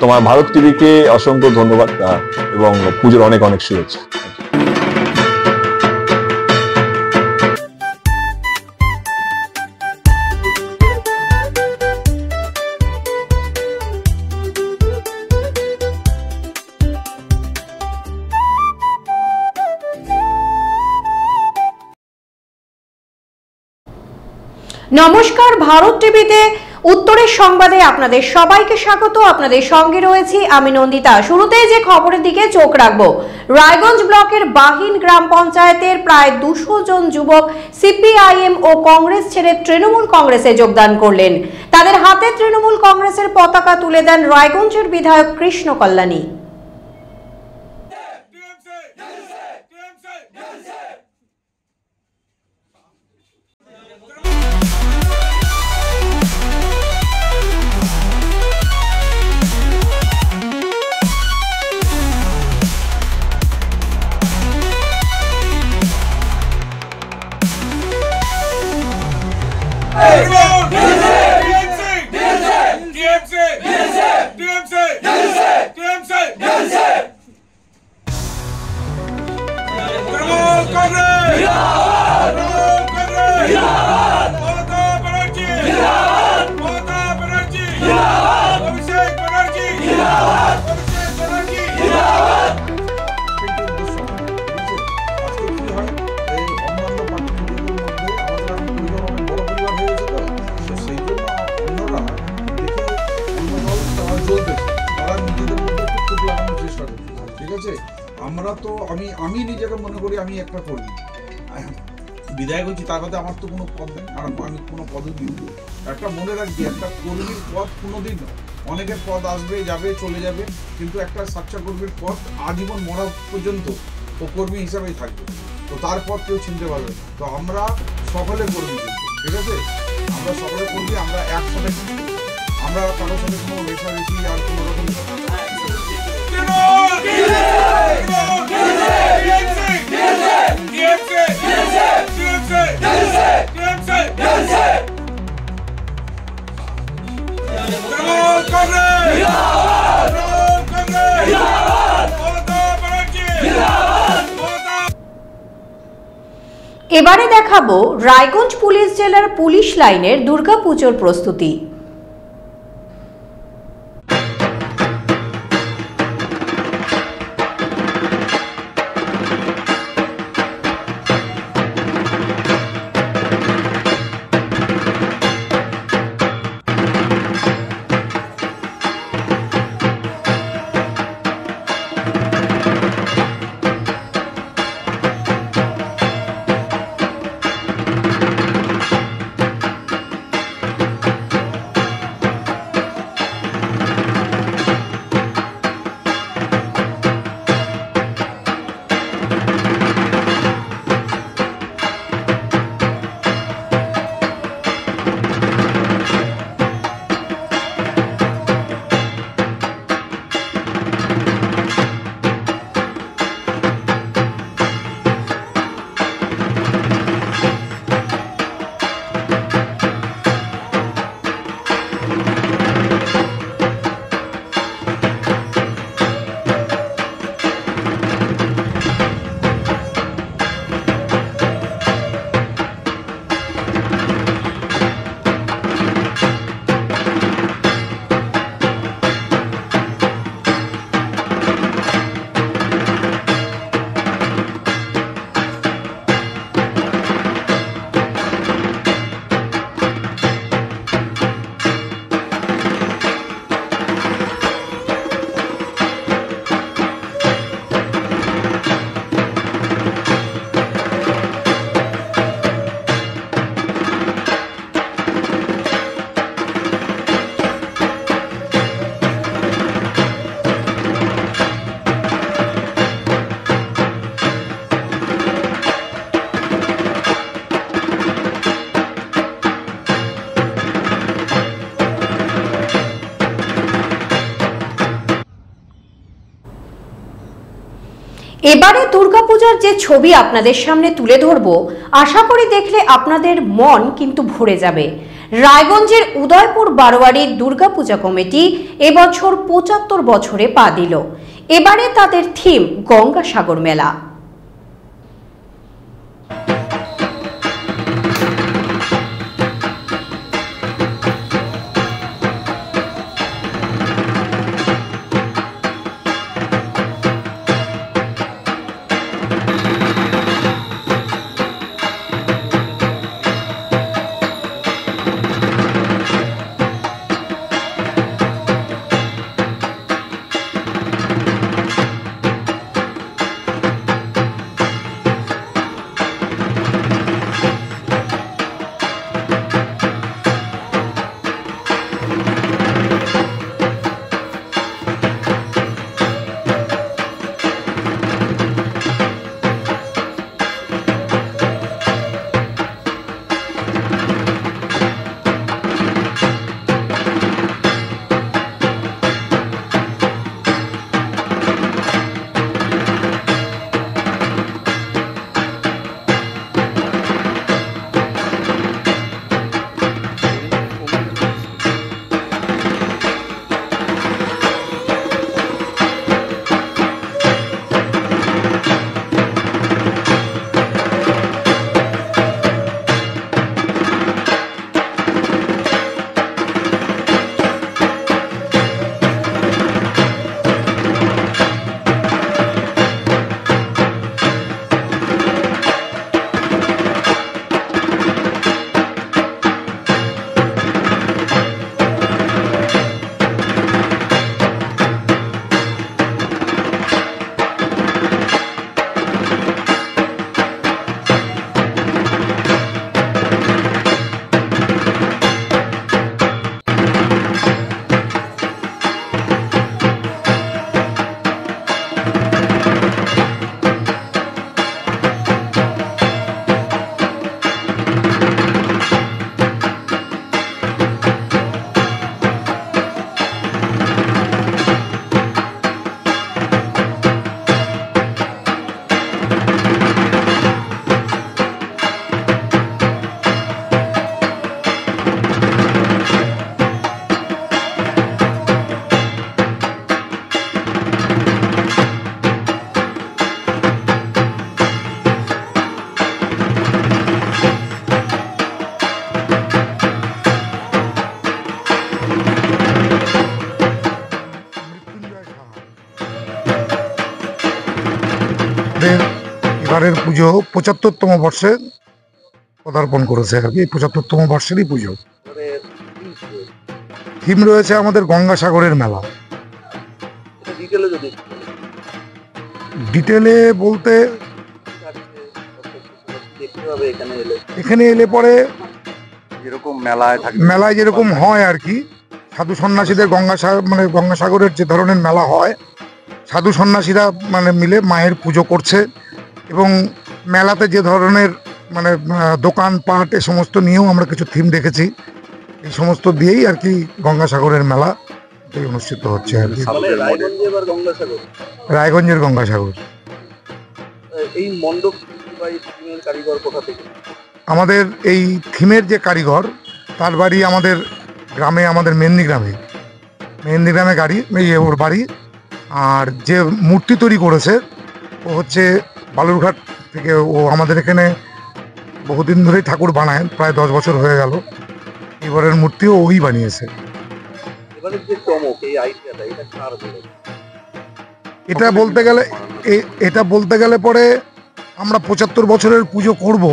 তোমার ভারত টিভিকে অসংখ্য ধন্যবাদ এবং পুজোর অনেক অনেক শুভেচ্ছা। নমস্কার, ভারত টিভিতে উত্তরের সংবাদে আপনাদের সবাইকে স্বাগত। আপনাদের সঙ্গে রয়েছি আমি নন্দিতা। শুরুতেই যে খবরের দিকে চোখ রাখবো, রায়গঞ্জ ব্লকের বাহিন গ্রাম পঞ্চায়েতের প্রায় 200 জন যুবক সিপিআইএম ও কংগ্রেস ছেড়ে তৃণমূল কংগ্রেসে যোগদান করলেন। তাদের হাতে তৃণমূল কংগ্রেসের পতাকা তুলে দেন রায়গঞ্জের বিধায়ক কৃষ্ণ কল্যাণী। আমরা তো আমি নিজেকে মনে করি আমি একটা কর্মী, বিধায়ক হচ্ছি, তার মধ্যে আমার তো কোনো পদ নেই, আর আমি কোনো পদও দিই। একটা মনে রাখবি, একটা কর্মীর পদ কোনোদিন অনেকের পদ আসবে যাবে চলে যাবে, কিন্তু একটা সাচ্চা কর্মীর পদ আজীবন মরা পর্যন্ত ও কর্মী হিসাবেই থাকবে। তো তার পদ কেউ চিনতে পারবে না। তো আমরা সকলে কর্মী, কিন্তু ঠিক আছে, আমরা সকলে কর্মী, আমরা একসাথে, আমরা কারোর সাথে কোনো রেশারেশি আর কোনো রকম এবারে দেখাবো রায়গঞ্জ পুলিশ জেলার পুলিশ লাইনের দুর্গাপুজোর প্রস্তুতি। এবারে দুর্গাপূজার যে ছবি আপনাদের সামনে তুলে ধরবো, আশা করি দেখলে আপনাদের মন কিন্তু ভরে যাবে। রায়গঞ্জের উদয়পুর বারোয়ারির দুর্গাপূজা কমিটি এবছর ৭৫ বছরে পা দিল। এবারে তাদের থিম গঙ্গাসাগর মেলা। এবারের পুজো ৭৫তম বর্ষে পদার্পণ করেছে আর কি। ৭৫তম বর্ষেরই পুজো। থিম রয়েছে আমাদের গঙ্গাসাগরের মেলা। ডিটেলে বলতে এখানে এলে পরে যেরকম মেলায় যেরকম হয় আর কি, সাধু সন্ন্যাসীদের গঙ্গাসাগরের যে ধরনের মেলা হয়, সাধু সন্ন্যাসীরা মিলে মায়ের পুজো করছে এবং মেলাতে যে ধরনের দোকানপাট এ সমস্ত নিয়েও আমরা কিছু থিম রেখেছি। এই সমস্ত দিয়েই আর কি গঙ্গাসাগরের মেলা অনুষ্ঠিত হচ্ছে আর কি। রায়গঞ্জের গঙ্গাসাগর। এই মণ্ডপ কারিগর কোথা থেকে? আমাদের এই থিমের যে কারিগর, তার বাড়ি আমাদের গ্রামে, আমাদের মেহেন্দি গ্রামে ওর বাড়ি। আর যে মূর্তি তৈরি করেছে ও হচ্ছে বালুরঘাট থেকে। ও আমাদের এখানে বহুদিন ধরেই ঠাকুর বানায়, প্রায় 10 বছর হয়ে গেল। এবারের মূর্তিও ওই বানিয়েছে। এটা বলতে গেলে পরে আমরা ৭৫ বছরের পুজো করব,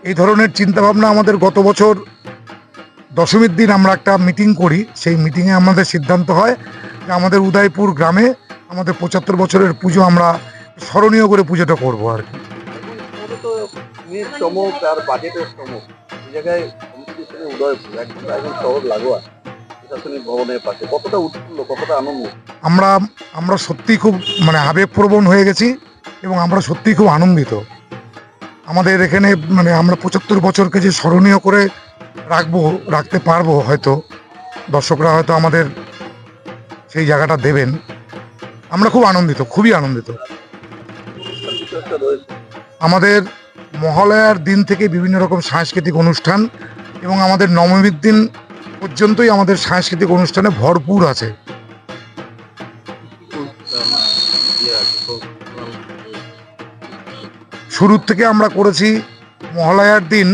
এই ধরনের চিন্তাভাবনা আমাদের গত বছর দশমীর দিন আমরা একটা মিটিং করি। সেই মিটিংয়ে আমাদের সিদ্ধান্ত হয় যে আমাদের উদয়পুর গ্রামে আমাদের ৭৫ বছরের পুজো আমরা স্মরণীয় করে পুজোটা করবো আর কি। চমক আর বাজেটের চমক এই জায়গায় উদয়পুর একদম রায়গঞ্জ শহর লাগোয়া প্রশাসনিক ভবনের পাশে, কতটা উৎফুল্ল, কতটা আনন্দ। আমরা সত্যি খুব আবেগপ্রবণ হয়ে গেছি এবং আমরা সত্যিই খুব আনন্দিত। আমাদের এখানে আমরা ৭৫ বছরকে যে স্মরণীয় করে রাখতে পারবো, হয়তো দর্শকরা হয়তো আমাদের সেই জায়গাটা দেবেন। আমরা খুব আনন্দিত, খুবই আনন্দিত। কর্মসূচিটা রয়েছে? আমাদের মহালয়ার দিন থেকে বিভিন্ন রকম সাংস্কৃতিক অনুষ্ঠান এবং আমাদের নবমীর দিন পর্যন্তই আমাদের সাংস্কৃতিক অনুষ্ঠানে ভরপুর আছে। শুরুর থেকে আমরা করেছি মহালয়ার দিন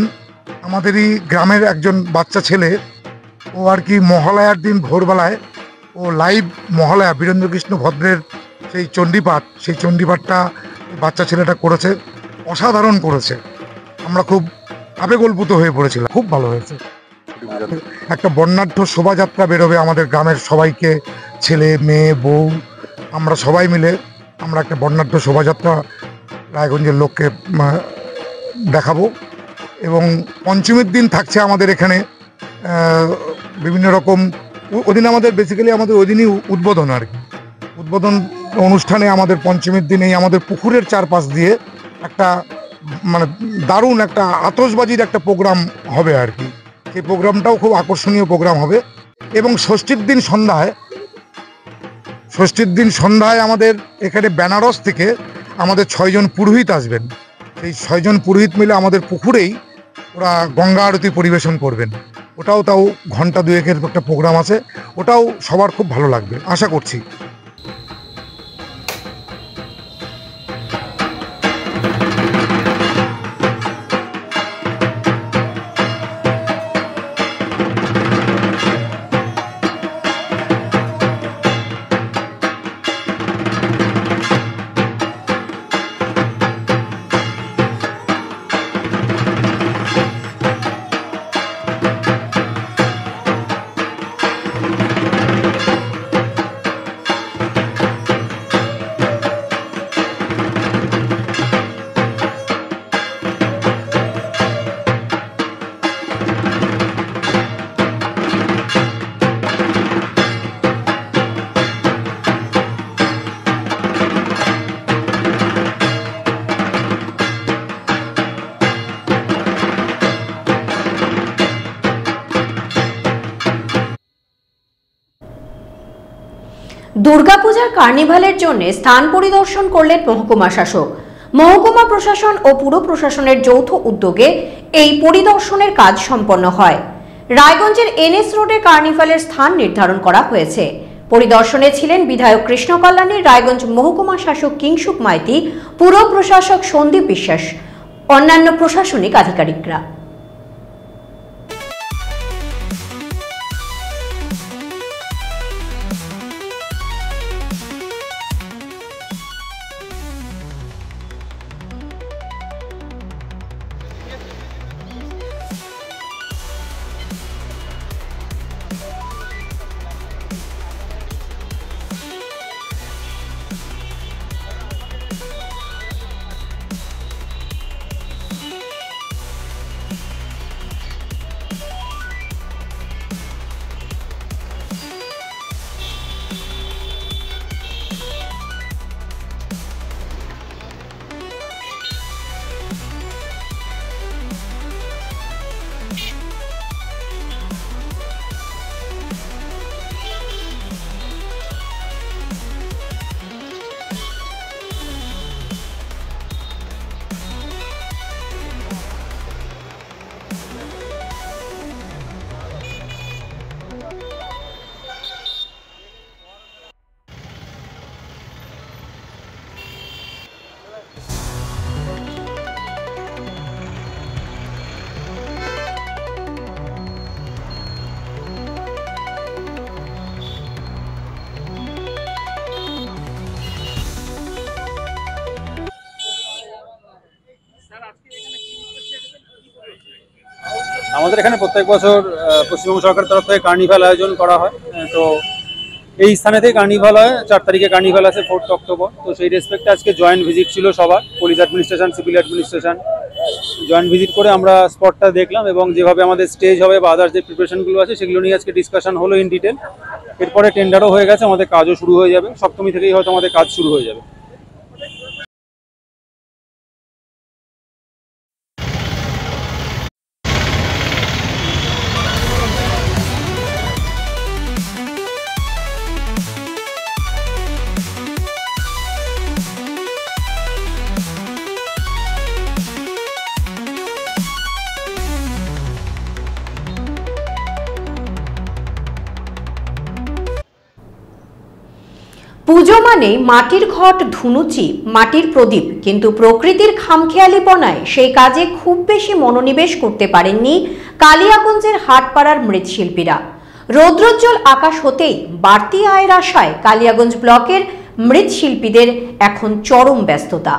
আমাদেরই গ্রামের একজন বাচ্চা ছেলে, ও আর কি মহালয়ার দিন ভোরবেলায় ও লাইভ মহালয়া বীরেন্দ্রকৃষ্ণ ভদ্রের সেই চণ্ডীপাঠটা বাচ্চা ছেলেটা করেছে, অসাধারণ করেছে। আমরা খুব আবেগল্পুত হয়ে পড়েছিলাম, খুব ভালো হয়েছে। একটা বর্ণাঢ্য শোভাযাত্রা বেরোবে আমাদের গ্রামের সবাইকে, ছেলে মেয়ে বউ আমরা সবাই মিলে আমরা একটা বর্ণাঢ্য শোভাযাত্রা রায়গঞ্জের লোককে দেখাবো। এবং পঞ্চমীর দিন থাকছে আমাদের এখানে বিভিন্ন রকম, ওদিন আমাদের বেসিক্যালি আমাদের ওই দিনই উদ্বোধন আর কি। উদ্বোধন অনুষ্ঠানে আমাদের পঞ্চমীর দিনেই আমাদের পুকুরের চারপাশ দিয়ে একটা মানে দারুণ একটা আতশবাজির একটা প্রোগ্রাম হবে আর কি। সেই প্রোগ্রামটাও খুব আকর্ষণীয় প্রোগ্রাম হবে। এবং ষষ্ঠীর দিন সন্ধ্যায় আমাদের এখানে বেনারস থেকে আমাদের 6 জন পুরোহিত আসবেন। সেই 6 জন পুরোহিত মিলে আমাদের পুকুরেই ওরা গঙ্গা আরতি পরিবেশন করবেন। ওটাও তাও ঘন্টা 2-এর একটা প্রোগ্রাম আছে, ওটাও সবার খুব ভালো লাগবে আশা করছি। দুর্গাপূজার কার্নিভালের জন্য স্থান পরিদর্শন করলেন মহকুমা শাসক। মহকুমা প্রশাসন ও পুর প্রশাসনের যৌথ উদ্যোগে এই পরিদর্শনের কাজ সম্পন্ন হয়। রায়গঞ্জের এনএস রোডে কার্নিভালের স্থান নির্ধারণ করা হয়েছে। পরিদর্শনে ছিলেন বিধায়ক কৃষ্ণ কল্যাণী, রায়গঞ্জ মহকুমা শাসক কিংসুক মাইতি, পুর প্রশাসক সন্দীপ বিশ্বাস, অন্যান্য প্রশাসনিক আধিকারিকরা। আমাদের এখানে প্রত্যেক বছর পশ্চিমবঙ্গ সরকার তরফ থেকে কার্নিভাল আয়োজন করা হয়। তো এই স্থানেতেই কার্নিভাল হয়। 4 তারিখে কার্নিভাল আছে 4 অক্টোবর। তো সেই রেসপেক্টে আজকে জয়েন্ট ভিজিট ছিল সবার, police administration, civil administration joint visit করে আমরা স্পটটা দেখলাম এবং যেভাবে আমাদের স্টেজ হবে বা আদার্স যে প্রিপারেশনগুলো আছে সেগুলো নিয়ে আজকে ডিসকাশন হলো ইন ডিটেল। এরপরে টেন্ডারও হয়ে গেছে, আমাদের কাজও শুরু হয়ে যাবে। সপ্তমী থেকেই হয়তো আমাদের কাজ শুরু হয়ে যাবে। পুজো মানে মাটির ঘট, ধুনুচি, মাটির প্রদীপ, কিন্তু প্রকৃতির খামখেয়ালিপনায় সেই কাজে খুব বেশি মনোনিবেশ করতে পারেননি কালিয়াগঞ্জের হাটপাড়ার মৃৎশিল্পীরা। রৌদ্রোজ্জ্বল আকাশ হতেই বাড়তি আয়ের আশায় কালিয়াগঞ্জ ব্লকের মৃৎশিল্পীদের এখন চরম ব্যস্ততা।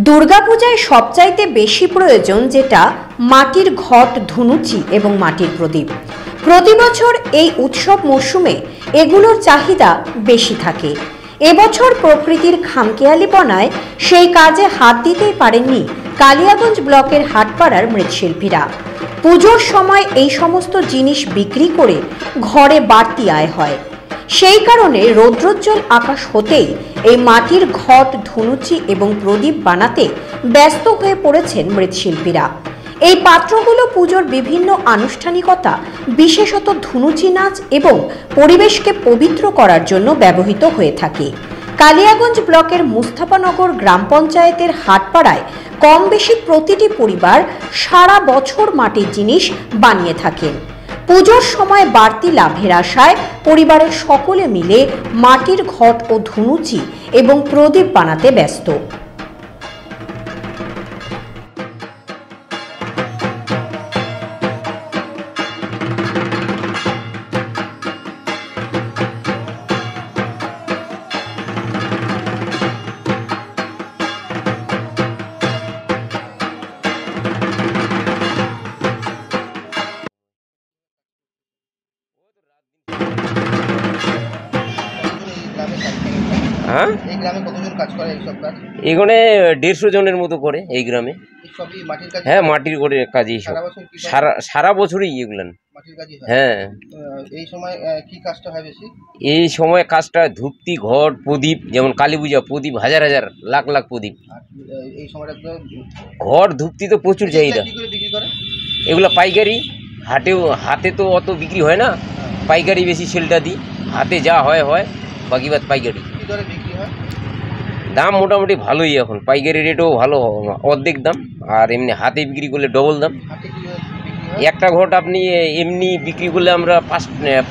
দুর্গাপূজায় সবচাইতে বেশি প্রয়োজন যেটা মাটির ঘট, ধুনুচি এবং মাটির প্রদীপ। প্রতি বছর এই উৎসব মরশুমে এগুলোর চাহিদা বেশি থাকে। এবছর প্রকৃতির খামখেয়ালিপনায় সেই কাজে হাত দিতেই পারেননি কালিয়াগঞ্জ ব্লকের হাটপাড়ার মৃৎশিল্পীরা। পুজোর সময় এই সমস্ত জিনিস বিক্রি করে ঘরে বাড়তি আয় হয়। সেই কারণে রৌদ্রোজ্জ্বল আকাশ হতেই এই মাটির ঘট, ধুনুচি এবং প্রদীপ বানাতে ব্যস্ত হয়ে পড়েছেন মৃৎশিল্পীরা। এই পাত্রগুলো পুজোর বিভিন্ন আনুষ্ঠানিকতা, বিশেষত ধুনুচি নাচ এবং পরিবেশকে পবিত্র করার জন্য ব্যবহৃত হয়ে থাকে। কালিয়াগঞ্জ ব্লকের মুস্তাফানগর গ্রাম পঞ্চায়েতের হাটপাড়ায় কম বেশি প্রতিটি পরিবার সারা বছর মাটির জিনিস বানিয়ে থাকেন। পুজোর সময় বাড়তি লাভের আশায় পরিবারের সকলে মিলে মাটির ঘট ও ধুনুচি এবং প্রদীপ বানাতে ব্যস্ত। হ্যাঁ, এই গ্রামে কতজন কাজ করে এইসব কাজ? এখানে 150 জনের মতো করে এই গ্রামে। সবই মাটির কাজ? হ্যাঁ, মাটির করে কাজই সব। সারা বছর কি সারা বছরই এগুলো মাটির কাজই হয়? হ্যাঁ। এই সময় কি কাজটা হয় বেশি? এই সময় কাজটা ধূপতি, ঘট, প্রদীপ, যেমন কালী পূজা প্রদীপ হাজার হাজার লাখ লাখ প্রদীপ। আর এই সময়টা তো ঘট, ধূপতি তো প্রচুর চাহিদা। কি করে বিক্রি করে? এগুলো পাইকারি, হাতে তো অত বিক্রি হয় না, পাইকারি বেশি সেলটা দিই। হাতে যা হয় হয়, বাকি বাদ পাইকারি। কি করে বিক্রি হয়? দাম মোটামুটি ভালোই, এখন পাইকারি রেটও ভালো, অর্ধেক দাম। আর এমনি হাতে বিক্রি করলে ডবল দাম। হাতে কি বিক্রি হয়? একটা ঘট আপনি এমনি বিক্রি করলে আমরা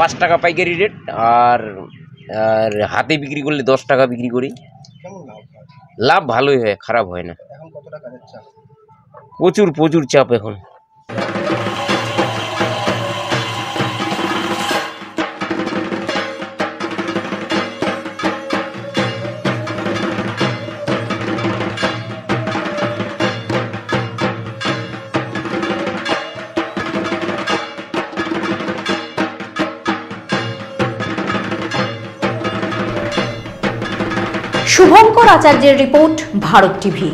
5 টাকা পাইকারি রেট, আর হাতে বিক্রি করলে 10 টাকা বিক্রি করি। কেমন লাভ হয়? লাভ ভালোই হয়, খারাপ হয় না। এখন কত টাকার চাপ? প্রচুর চাপ এখন। শুভঙ্কর আচার্যের রিপোর্ট, ভারত টিভি।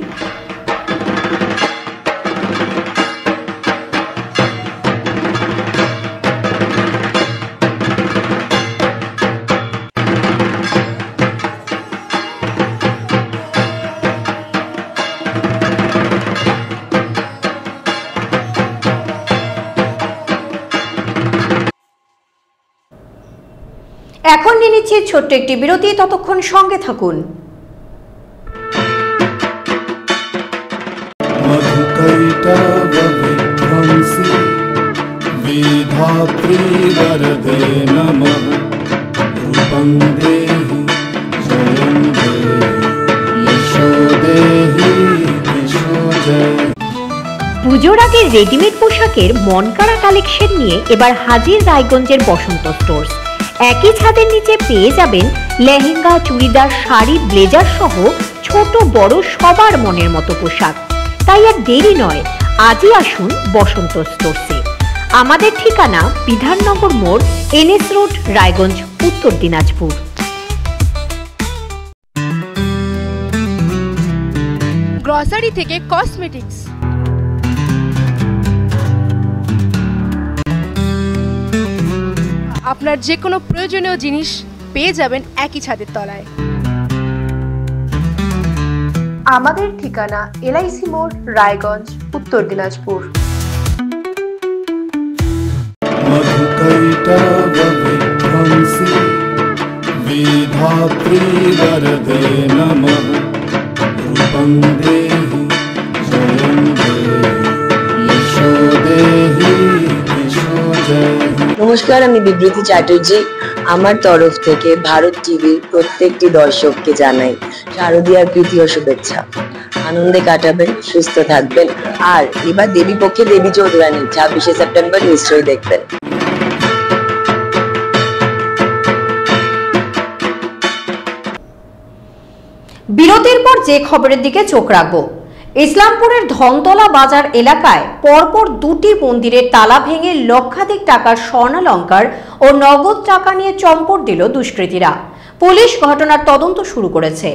এখন নিয়ে নিচ্ছি ছোট্ট একটি বিরতি, ততক্ষণ সঙ্গে থাকুন। मधुकैटवविध्वंसी विधात्री वरदे नमः रूपं देहि जयं देहि यशो देहि यशो जय। পুজোর আগে রেডিমেড পোশাকের মনকাড়া কালেকশন নিয়ে এবার হাজির রায়গঞ্জের বসন্ত স্টোর্স। একই ছাদের নিচে পেয়ে যাবেন লেহেঙ্গা, চুড়িদার, শাড়ি, ব্লেজার সহ ছোট বড় সবার মনের মতো পোশাক। তাই আর দেরি নয়, আজই আসুন বসন্ত স্টোর্সে। আমাদের ঠিকানা বিধাননগর মোড়, NS রোড, রায়গঞ্জ, উত্তর দিনাজপুর। গ্রসারি থেকে কসমেটিক্স, আপনার যে কোনো প্রয়োজনীয় জিনিস পেয়ে যাবেন একই ছাদের তলায়। আমাদের ঠিকানা LIC মোড়, রায়গঞ্জ, উত্তর দিনাজপুর। मधुकैटवविध्वंसी विधात्री वरदे नमः रूपं देहि जयं देहि यशो देहि यशो जयहि। নমস্কার, আমি বিবৃতি চ্যাটার্জি। আমার তরফ থেকে ভারত টিভির প্রত্যেকটি দর্শককে জানাই শারদীয়ার প্রীতি ও শুভেচ্ছা। আনন্দে কাটাবেন, সুস্থ থাকবেন। আর এবার দেবী পক্ষে দেবী চৌধুরানী 26শে সেপ্টেম্বর নিশ্চয়ই দেখবেন। বিরতির পর যে খবরের দিকে চোখ রাখবো, ইসলামপুরের ধনতলা বাজার এলাকায় পরপর দুটি মন্দিরের তালা ভেঙে লক্ষাধিক টাকার স্বর্ণালংকার ও নগদ টাকা নিয়ে চম্পট দিল দুষ্কৃতীরা। পুলিশ ঘটনার তদন্ত শুরু করেছে।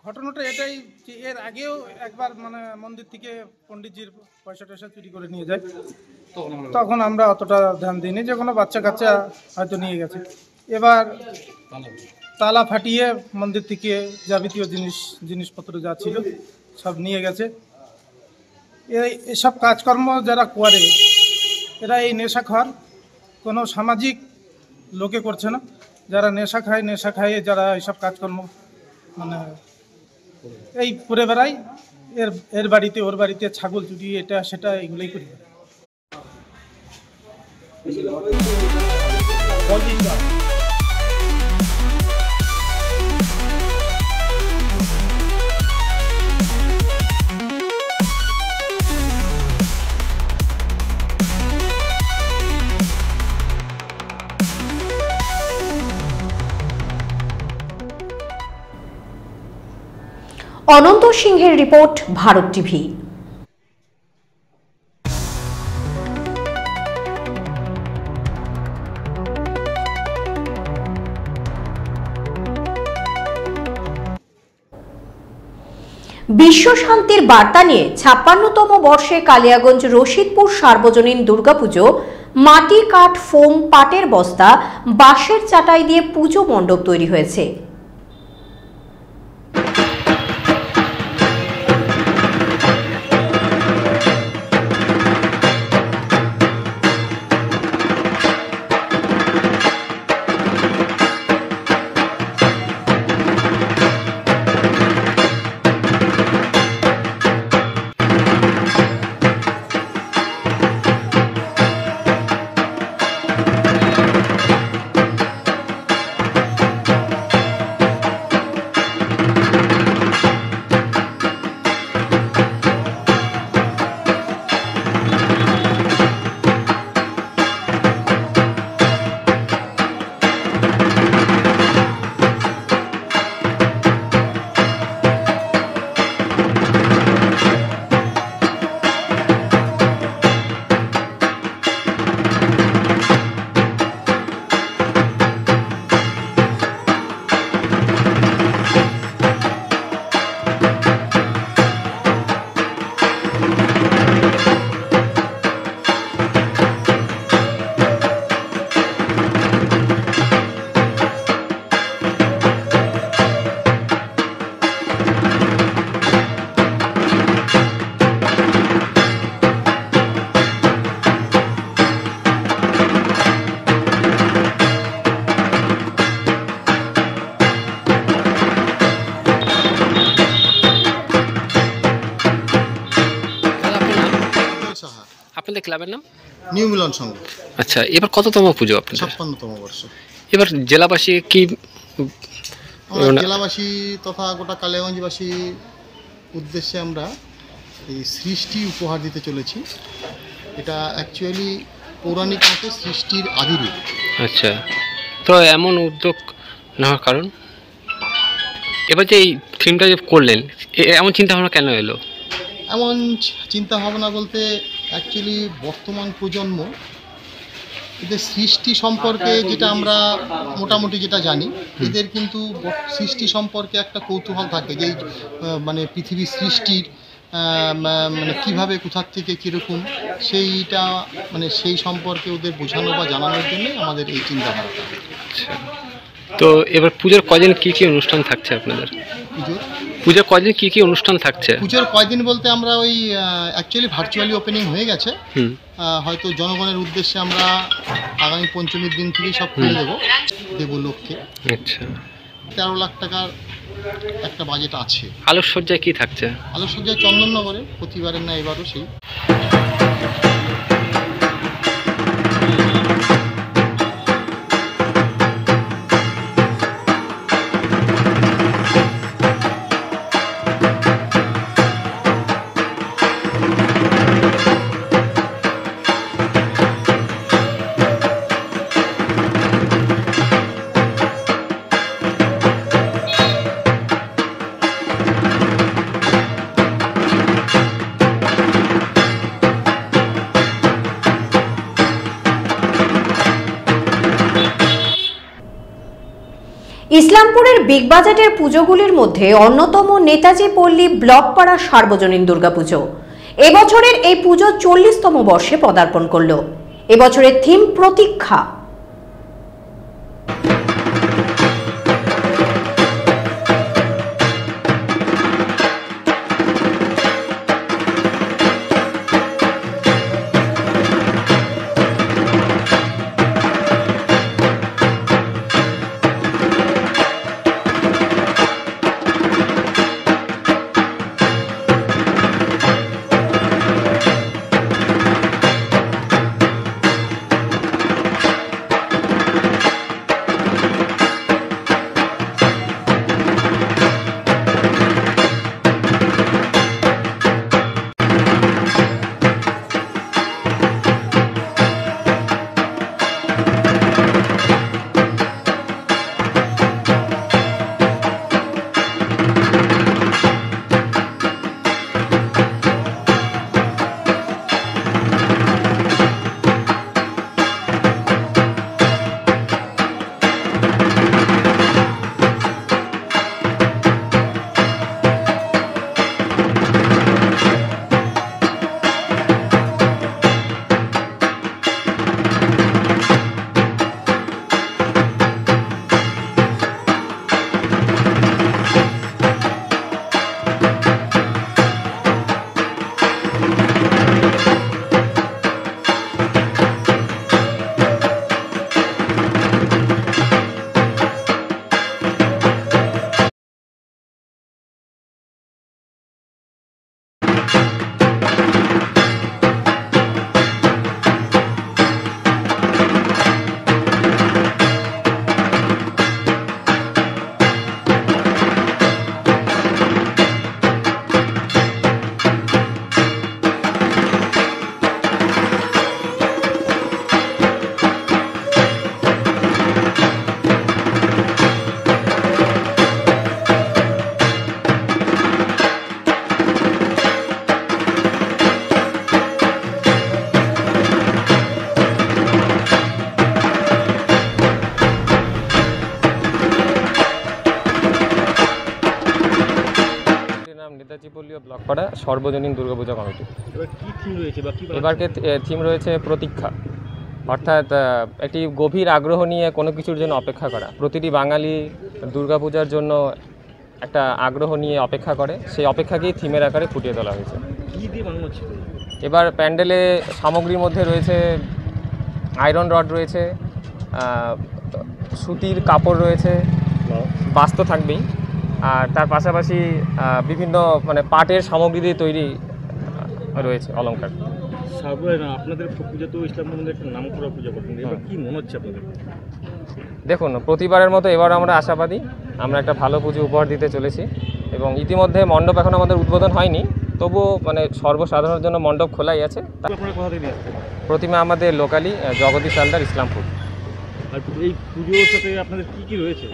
ঘটনাটা এটাই যে এর আগেও একবার মানে মন্দির থেকে পণ্ডিতজির পয়সা টয়সা চুরি করে নিয়ে যায়, তখন আমরা অতটা ধ্যান দিইনি, যে কোনো বাচ্চা কাচ্চা হয়তো নিয়ে গেছে। এবার তালা ফাটিয়ে মন্দির থেকে যাবতীয় জিনিসপত্র যা ছিল সব নিয়ে গেছে। এসব কাজকর্ম যারা করে এরা এই নেশাখোর, কোনো সামাজিক লোকে করছে না। যারা নেশা খায় যারা এইসব কাজকর্ম মানে এই করে বেড়ায়, এর বাড়িতে ওর বাড়িতে ছাগল চুরি এটা সেটা এগুলোই করি। অনন্ত সিংহের রিপোর্ট, ভারত টিভি। বিশ্ব শান্তির বার্তা নিয়ে ৫৬তম বর্ষে কালিয়াগঞ্জ রশিদপুর সার্বজনীন দুর্গাপুজো মাটি, কাঠ, ফোম, পাটের বস্তা, বাঁশের চাটাই দিয়ে পুজো মণ্ডপ তৈরি হয়েছে। আপনাদের ক্লাবের নাম? নিউ মিলন সংঘ। আচ্ছা, এবার কততম পুজো আপনাদের? 56তম বর্ষ। এবার জেলাবাসী কি জেলাবাসী তথা গোটা কালিয়াগঞ্জবাসী উদ্দেশ্যে আমরা এই সৃষ্টি উপহার দিতে চলেছি। এটা অ্যাকচুয়ালি পৌরাণিক মতে সৃষ্টির আদিরূপ। আচ্ছা, তো এমন উদ্যোগ নেওয়ার কারণ? এবার যে এই থিমটা যে করলেন, এমন চিন্তা ভাবনা কেন এলো? এমন চিন্তা ভাবনা বলতে অ্যাকচুয়ালি বর্তমান প্রজন্ম এদের সৃষ্টি সম্পর্কে যেটা আমরা মোটামুটি যেটা জানি, এদের কিন্তু সৃষ্টি সম্পর্কে একটা কৌতূহল থাকে যে মানে পৃথিবীর সৃষ্টির মানে কীভাবে কোথার থেকে কীরকম সেইটা মানে সেই সম্পর্কে ওদের বোঝানো বা জানানোর জন্য আমাদের এই চিন্তাধারাটা। তো এবার পুজোর কদিন কী কী অনুষ্ঠান থাকছে আপনাদের? পুজোর কদিন কী কী অনুষ্ঠান থাকছে? পুজোর কয়দিন বলতে আমরা ওই অ্যাকচুয়ালি ভার্চুয়ালি ওপেনিং হয়ে গেছে। হয়তো জনগণের উদ্দেশ্যে আমরা আগামী পঞ্চমীর দিন থেকেই সব খুলে দেবো দেবলোককে। আচ্ছা, 13 লাখ টাকার একটা বাজেট আছে। আলোকসজ্জায় কি থাকছে? আলোকসজ্জায় চন্দননগরে প্রতিবারের না এবারও সেই। ইসলামপুরের বিগ বাজেটের পুজোগুলির মধ্যে অন্যতম নেতাজি পল্লী ব্লকপাড়া সার্বজনীন দুর্গাপুজো। এবছরের এই পুজো 40তম বর্ষে পদার্পণ করল। এবছরের থিম প্রতীক্ষা। নেতাজি পল্লী ব্লকপাড়া সর্বজনীন দুর্গাপূজা কমিটি। এবারকে থিম রয়েছে প্রতীক্ষা, অর্থাৎ একটি গভীর আগ্রহ নিয়ে কোনো কিছুর জন্য অপেক্ষা করা। প্রতিটি বাঙালি দুর্গাপূজার জন্য একটা আগ্রহ নিয়ে অপেক্ষা করে, সেই অপেক্ষাকেই থিমের আকারে ফুটিয়ে তোলা হয়েছে। এবার প্যান্ডেলে সামগ্রীর মধ্যে রয়েছে আয়রন রড রয়েছে, সুতির কাপড় রয়েছে, বাস তো থাকবেই, আর তার পাশাপাশি বিভিন্ন মানে পাটের সামগ্রী দিয়ে তৈরি রয়েছে অলংকার। আপনাদের পূজা তো ইসলাম ধর্মের একটা নাম করা পূজা করতেন, এবার কি মনে হচ্ছে আপনাদের? দেখুন, প্রতিবারের মতো এবার আমরা আশাবাদী, আমরা একটা ভালো পুজো উপহার দিতে চলেছি এবং ইতিমধ্যে মণ্ডপ এখন আমাদের উদ্বোধন হয়নি, তবুও মানে সর্বসাধারণের জন্য মণ্ডপ খোলাই আছে। প্রতিমা আমাদের লোকালি জগদীশ হালদার, ইসলামপুর। আর এই পুজোর সাথে আপনাদের কি কি রয়েছে?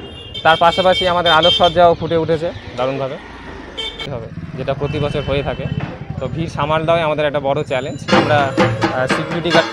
তার পাশাপাশি আমাদের আলোকসজ্জাও ফুটে উঠেছে দারুণভাবে, হবে যেটা প্রতি বছর হয়ে থাকে। তো ভিড় সামাল দেওয়াই আমাদের একটা বড় চ্যালেঞ্জ। আমরা সিকিউরিটি গার্ড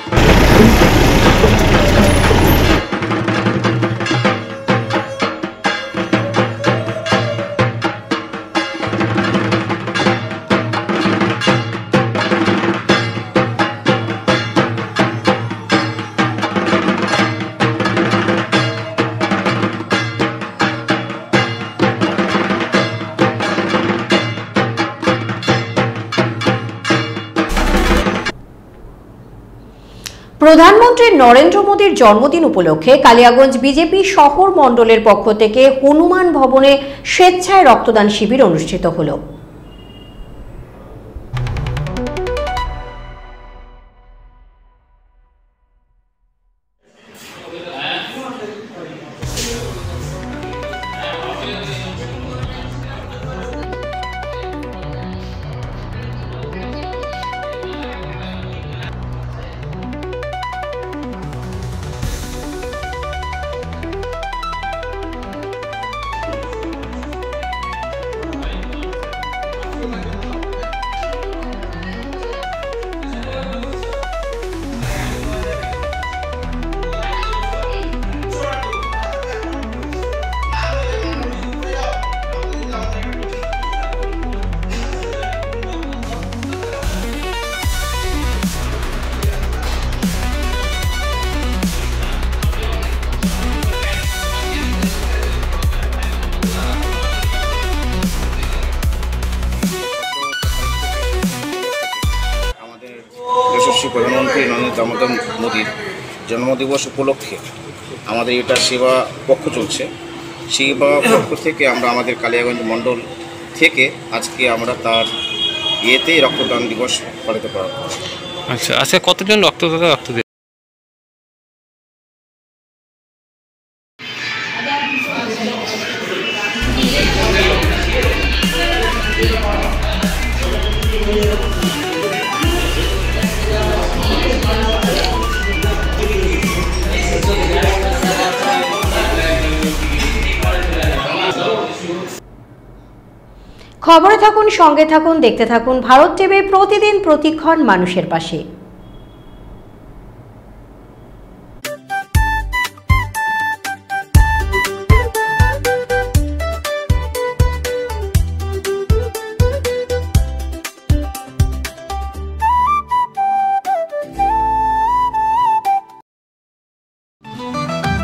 প্রধানমন্ত্রী নরেন্দ্র মোদীর জন্মদিন উপলক্ষে কালিয়াগঞ্জ বিজেপি শহর মণ্ডলের পক্ষ থেকে হনুমান ভবনে স্বেচ্ছায় রক্তদান শিবির অনুষ্ঠিত হলো। যশস্বী প্রধানমন্ত্রী নরেন্দ্র দামোদর মোদীর জন্মদিবস উপলক্ষে আমাদের এটা সেবা পক্ষ চলছে। সেবা পক্ষ থেকে আমরা আমাদের কালিয়াগঞ্জ মণ্ডল থেকে আজকে আমরা তার ইয়েতেই রক্তদান দিবস পালিত করা। আচ্ছা আচ্ছা, কতজন রক্তদাতা রক্ত দেয়? খবরে থাকুন, সঙ্গে থাকুন, দেখতে থাকুন ভারত টিভি, প্রতিদিন প্রতিক্ষণ মানুষের পাশে।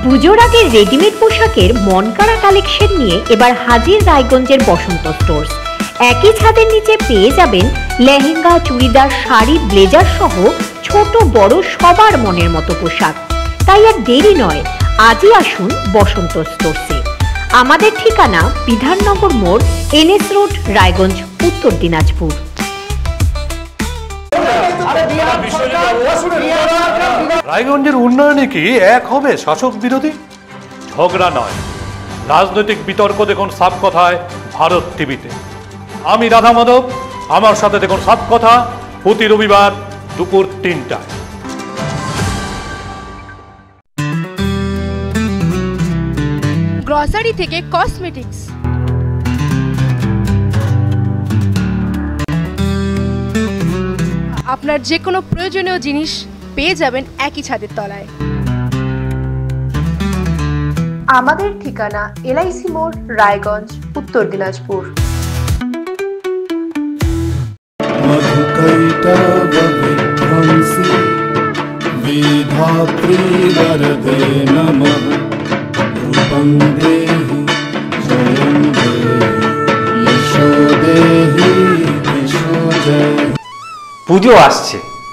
পুজোর আগে রেডিমেড পোশাকের মনকাড়া কালেকশন নিয়ে এবার হাজির রায়গঞ্জের বসন্ত স্টোর্স। একই ছাদের নিচে পেয়ে যাবেন লেহেঙ্গা, চুড়িদার, শাড়ি, ব্লেজার সহ ছোট বড় সবার মনের মতো পোশাক। তাই আর দেরি নয়, আজই আসুন বসন্ত স্টোর্সে। আমাদের ঠিকানা বিধাননগর মোড়, NS রোড, রায়গঞ্জ, উত্তর দিনাজপুর। রায়গঞ্জের উন্নয়নে কি এক হবে শাসক বিরোধী? ঝগড়া নয়, রাজনৈতিক বিতর্ক দেখুন সাপ কথায় ভারত টিভিতে। আমি রাধা মাধব, আমার সাথে দেখুন সাপ কথা প্রতি রবিবার দুপুর ৩টায়। গ্রসারি থেকে কসমেটিক্স, আপনার যে কোনো প্রয়োজনীয় জিনিস পেয়ে যাবেন একই ছাদের তলায়। আমাদের ঠিকানা LIC মোড়, রায়গঞ্জ, উত্তর দিনাজপুর। मधुकैटवविध्वंसी विधात्री वरदे नमः रूपं देहि जयं देहि यशो देहि यशो जय। পুজো আসছে,